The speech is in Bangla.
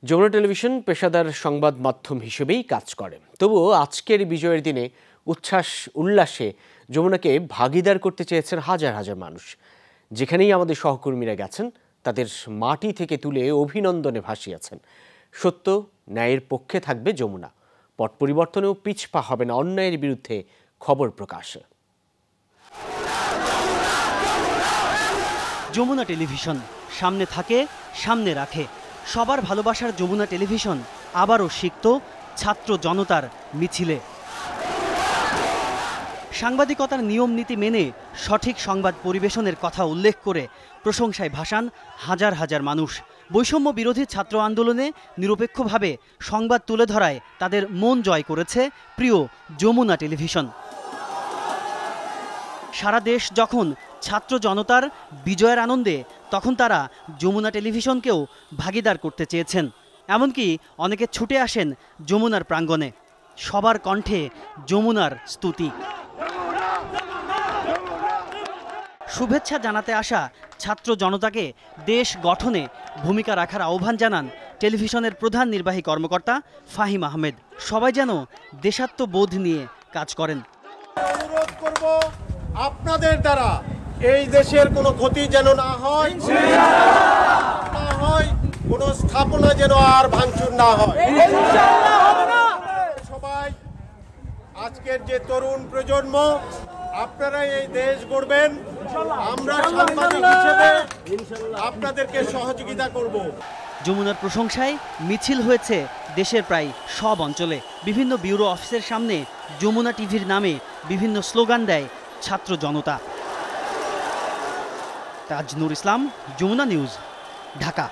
যমুনা টেলিভিশন পেশাদার সংবাদ মাধ্যম হিসেবেই কাজ করে। তবুও আজকের বিজয়ের দিনে উল্লাসে যমুনাকে ভাগিদার করতে চেয়েছেন হাজার হাজার মানুষ। যেখানেই আমাদের সহকর্মীরা গেছেন তাদের মাটি থেকে তুলে অভিনন্দনে ভাসিয়েছেন। সত্য ন্যায়ের পক্ষে থাকবে যমুনা, পট পরিবর্তনেও পিছপা হবে না অন্যায়ের বিরুদ্ধে খবর প্রকাশে। যমুনা টেলিভিশন সামনে থাকে, সামনে রাখে। সবার ভালোবাসার যমুনা টেলিভিশন আবারও সিক্ত ছাত্র জনতার মিছিলে। সাংবাদিকতার নিয়ম নীতি মেনে সঠিক সংবাদ পরিবেশনের কথা উল্লেখ করে প্রশংসায় ভাসান হাজার হাজার মানুষ। বৈষম্য বিরোধী ছাত্র আন্দোলনে নিরপেক্ষভাবে সংবাদ তুলে ধরায় তাদের মন জয় করেছে প্রিয় যমুনা টেলিভিশন। সারা দেশ যখন ছাত্র জনতার বিজয়ের আনন্দে, তখন তারা যমুনা টেলিভিশনকেও ভাগিদার করতে চেয়েছেন। এমনকি অনেকে ছুটে আসেন যমুনার প্রাঙ্গণে। সবার কণ্ঠে যমুনার স্তুতি। শুভেচ্ছা জানাতে আসা ছাত্র জনতাকে দেশ গঠনে ভূমিকা রাখার আহ্বান জানান টেলিভিশনের প্রধান নির্বাহী কর্মকর্তা ফাহিম আহমেদ। সবাই যেন দেশাত্মবোধ নিয়ে কাজ করেন। অনুরোধ করব, আপনাদের দ্বারা এই দেশের কোনো ক্ষতি যেন না হয়, কোনো স্থাপনা যেন আর ভাঙচুর না হয়। সবাই আজকের যে তরুণ প্রজন্ম, আপনারা এই দেশ গড়বেন। আমরা সাংবাদিক হিসেবে আপনাদেরকে সহযোগিতা করব। যমুনার প্রশংসায় মিছিল হয়েছে দেশের প্রায় সব অঞ্চলে। বিভিন্ন ব্যুরো অফিসের সামনে যমুনা টিভির নামে বিভিন্ন স্লোগান দেয় ছাত্র জনতা। তাজনুর ইসলাম, যমুনা নিউজ, ঢাকা।